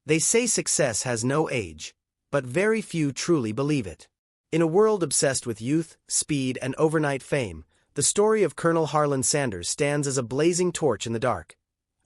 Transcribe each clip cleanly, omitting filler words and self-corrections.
They say success has no age, but very few truly believe it. In a world obsessed with youth, speed, and overnight fame, the story of Colonel Harland Sanders stands as a blazing torch in the dark,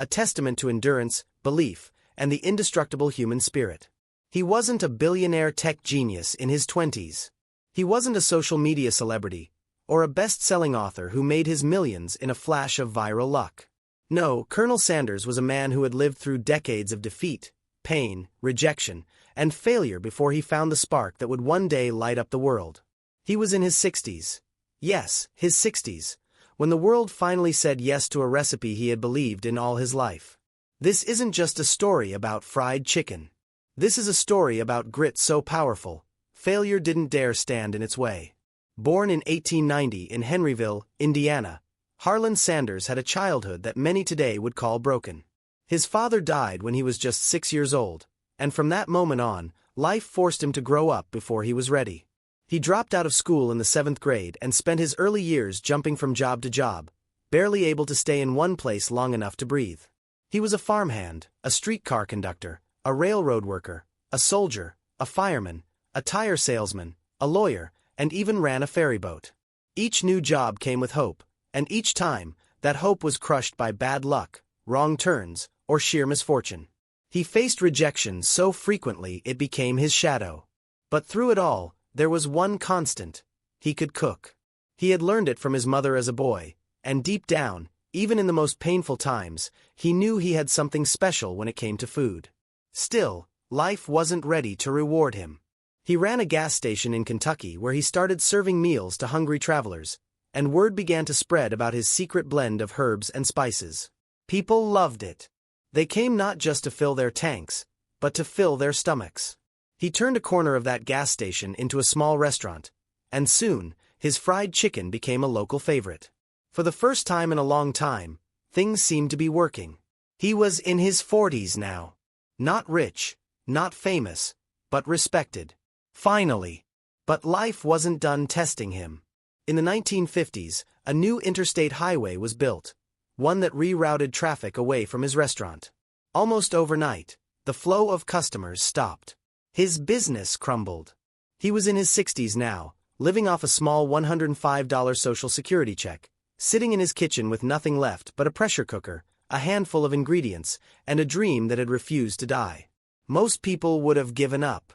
a testament to endurance, belief, and the indestructible human spirit. He wasn't a billionaire tech genius in his 20s. He wasn't a social media celebrity, or a best-selling author who made his millions in a flash of viral luck. No, Colonel Sanders was a man who had lived through decades of defeat, pain, rejection, and failure before he found the spark that would one day light up the world. He was in his 60s. Yes, his 60s, when the world finally said yes to a recipe he had believed in all his life. This isn't just a story about fried chicken. This is a story about grit so powerful, failure didn't dare stand in its way. Born in 1890 in Henryville, Indiana, Harland Sanders had a childhood that many today would call broken. His father died when he was just 6 years old, and from that moment on, life forced him to grow up before he was ready. He dropped out of school in the 7th grade and spent his early years jumping from job to job, barely able to stay in one place long enough to breathe. He was a farmhand, a streetcar conductor, a railroad worker, a soldier, a fireman, a tire salesman, a lawyer, and even ran a ferry boat. Each new job came with hope, and each time, that hope was crushed by bad luck, wrong turns, or sheer misfortune. He faced rejection so frequently it became his shadow. But through it all, there was one constant: he could cook. He had learned it from his mother as a boy, and deep down, even in the most painful times, he knew he had something special when it came to food. Still, life wasn't ready to reward him. He ran a gas station in Kentucky where he started serving meals to hungry travelers, and word began to spread about his secret blend of herbs and spices. People loved it. They came not just to fill their tanks, but to fill their stomachs. He turned a corner of that gas station into a small restaurant, and soon, his fried chicken became a local favorite. For the first time in a long time, things seemed to be working. He was in his 40s now. Not rich, not famous, but respected. Finally. But life wasn't done testing him. In the 1950s, a new interstate highway was built, one that rerouted traffic away from his restaurant. Almost overnight, the flow of customers stopped. His business crumbled. He was in his 60s now, living off a small $105 Social Security check, sitting in his kitchen with nothing left but a pressure cooker, a handful of ingredients, and a dream that had refused to die. Most people would have given up.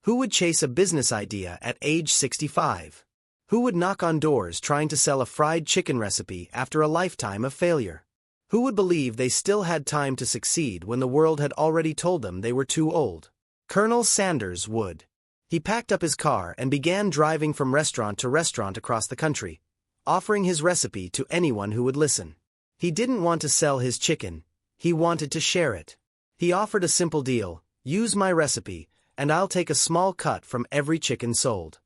Who would chase a business idea at age 65? Who would knock on doors trying to sell a fried chicken recipe after a lifetime of failure? Who would believe they still had time to succeed when the world had already told them they were too old? Colonel Sanders would. He packed up his car and began driving from restaurant to restaurant across the country, offering his recipe to anyone who would listen. He didn't want to sell his chicken, he wanted to share it. He offered a simple deal: use my recipe, and I'll take a small cut from every chicken sold.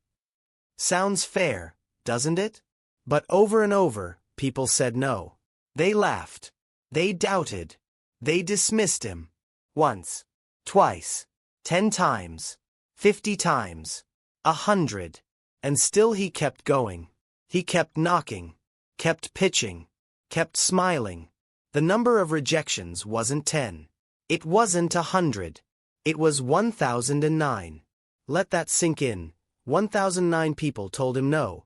Sounds fair, doesn't it? But over and over, people said no. They laughed. They doubted. They dismissed him. Once. Twice. 10 times. 50 times. 100. And still he kept going. He kept knocking. Kept pitching. Kept smiling. The number of rejections wasn't 10. It wasn't 100. It was 1009. Let that sink in. 1009 people told him no.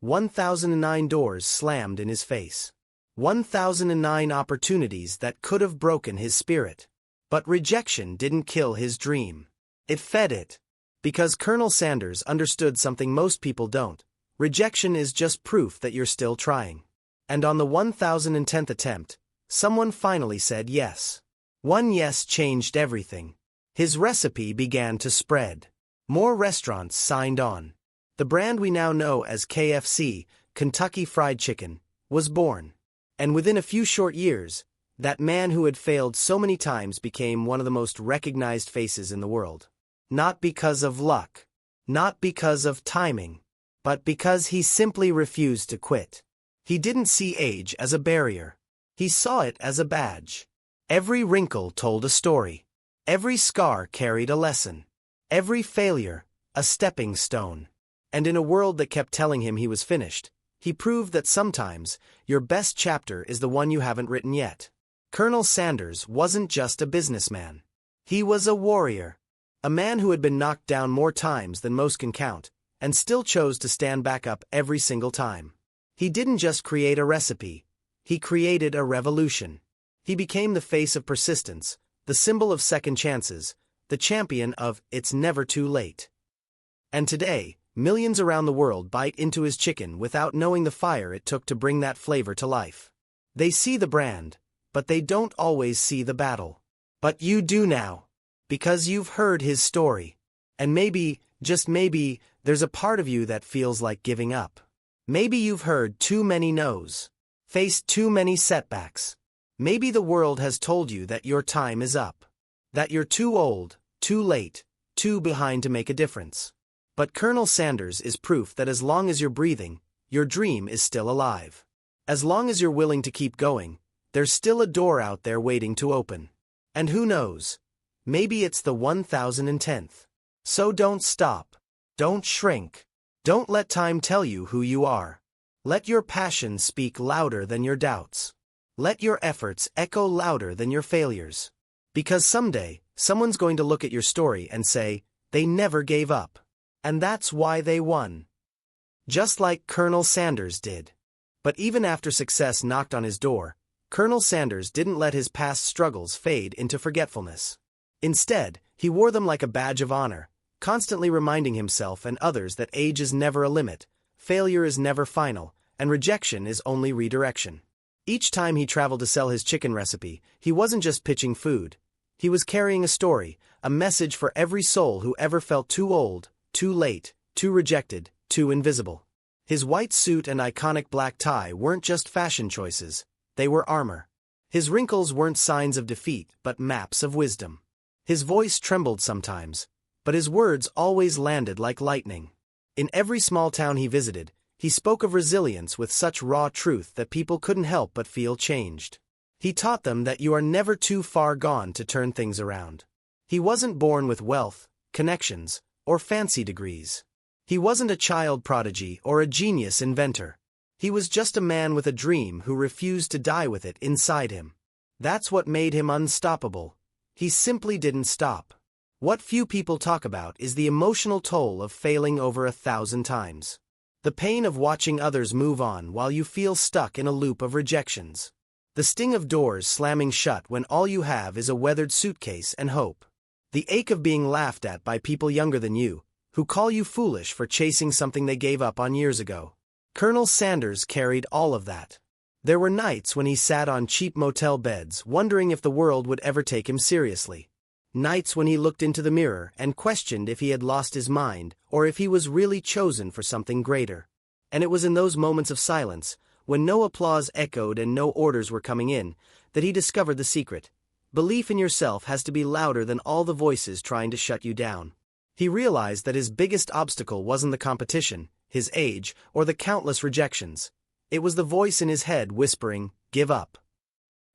1009 doors slammed in his face. 1009 opportunities that could have broken his spirit. But rejection didn't kill his dream. It fed it. Because Colonel Sanders understood something most people don't. Rejection is just proof that you're still trying. And on the 1010th attempt, someone finally said yes. One yes changed everything. His recipe began to spread. More restaurants signed on. The brand we now know as KFC, Kentucky Fried Chicken, was born. And within a few short years, that man who had failed so many times became one of the most recognized faces in the world. Not because of luck. Not because of timing. But because he simply refused to quit. He didn't see age as a barrier. He saw it as a badge. Every wrinkle told a story. Every scar carried a lesson. Every failure, a stepping stone. And in a world that kept telling him he was finished, he proved that sometimes, your best chapter is the one you haven't written yet. Colonel Sanders wasn't just a businessman. He was a warrior. A man who had been knocked down more times than most can count, and still chose to stand back up every single time. He didn't just create a recipe. He created a revolution. He became the face of persistence, the symbol of second chances, the champion of "it's never too late." And today, millions around the world bite into his chicken without knowing the fire it took to bring that flavor to life. They see the brand, but they don't always see the battle. But you do now, because you've heard his story. And maybe, just maybe, there's a part of you that feels like giving up. Maybe you've heard too many no's, faced too many setbacks. Maybe the world has told you that your time is up, that you're too old, too late, too behind to make a difference. But Colonel Sanders is proof that as long as you're breathing, your dream is still alive. As long as you're willing to keep going, there's still a door out there waiting to open. And who knows? Maybe it's the 1010th. So don't stop. Don't shrink. Don't let time tell you who you are. Let your passion speak louder than your doubts. Let your efforts echo louder than your failures. Because someday, someone's going to look at your story and say, they never gave up. And that's why they won. Just like Colonel Sanders did. But even after success knocked on his door, Colonel Sanders didn't let his past struggles fade into forgetfulness. Instead, he wore them like a badge of honor, constantly reminding himself and others that age is never a limit, failure is never final, and rejection is only redirection. Each time he traveled to sell his chicken recipe, he wasn't just pitching food. He was carrying a story, a message for every soul who ever felt too old, too late, too rejected, too invisible. His white suit and iconic black tie weren't just fashion choices, they were armor. His wrinkles weren't signs of defeat, but maps of wisdom. His voice trembled sometimes, but his words always landed like lightning. In every small town he visited, he spoke of resilience with such raw truth that people couldn't help but feel changed. He taught them that you are never too far gone to turn things around. He wasn't born with wealth, connections, or fancy degrees. He wasn't a child prodigy or a genius inventor. He was just a man with a dream who refused to die with it inside him. That's what made him unstoppable. He simply didn't stop. What few people talk about is the emotional toll of failing over 1,000 times. The pain of watching others move on while you feel stuck in a loop of rejections. The sting of doors slamming shut when all you have is a weathered suitcase and hope. The ache of being laughed at by people younger than you, who call you foolish for chasing something they gave up on years ago. Colonel Sanders carried all of that. There were nights when he sat on cheap motel beds wondering if the world would ever take him seriously. Nights when he looked into the mirror and questioned if he had lost his mind or if he was really chosen for something greater. And it was in those moments of silence, when no applause echoed and no orders were coming in, that he discovered the secret. Belief in yourself has to be louder than all the voices trying to shut you down. He realized that his biggest obstacle wasn't the competition, his age, or the countless rejections. It was the voice in his head whispering, "Give up."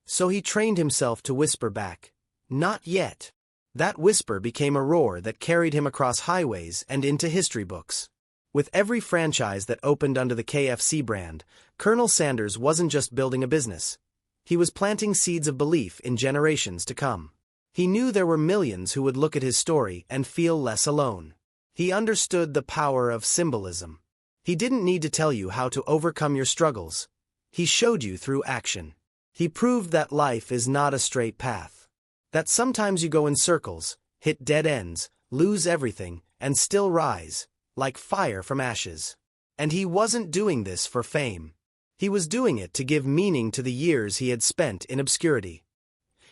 So he trained himself to whisper back, "Not yet." That whisper became a roar that carried him across highways and into history books. With every franchise that opened under the KFC brand, Colonel Sanders wasn't just building a business. He was planting seeds of belief in generations to come. He knew there were millions who would look at his story and feel less alone. He understood the power of symbolism. He didn't need to tell you how to overcome your struggles. He showed you through action. He proved that life is not a straight path. That sometimes you go in circles, hit dead ends, lose everything, and still rise, like fire from ashes. And he wasn't doing this for fame. He was doing it to give meaning to the years he had spent in obscurity.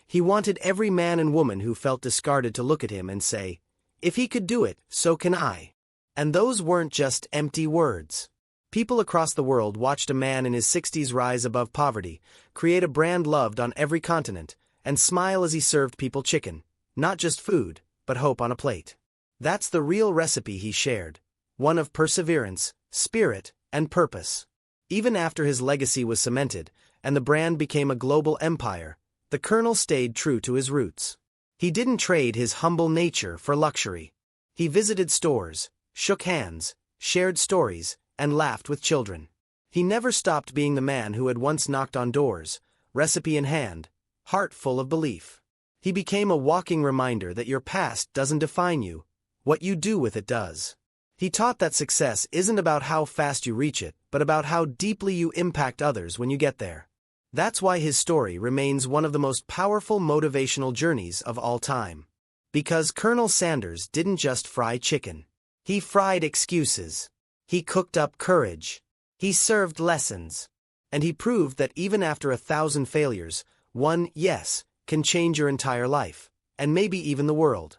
He wanted every man and woman who felt discarded to look at him and say, "If he could do it, so can I." And those weren't just empty words. People across the world watched a man in his 60s rise above poverty, create a brand loved on every continent, and smile as he served people chicken, not just food, but hope on a plate. That's the real recipe he shared, one of perseverance, spirit, and purpose. Even after his legacy was cemented, and the brand became a global empire, the Colonel stayed true to his roots. He didn't trade his humble nature for luxury. He visited stores, shook hands, shared stories, and laughed with children. He never stopped being the man who had once knocked on doors, recipe in hand, heart full of belief. He became a walking reminder that your past doesn't define you, what you do with it does. He taught that success isn't about how fast you reach it, but about how deeply you impact others when you get there. That's why his story remains one of the most powerful motivational journeys of all time. Because Colonel Sanders didn't just fry chicken. He fried excuses. He cooked up courage. He served lessons. And he proved that even after 1,000 failures, one yes can change your entire life, and maybe even the world.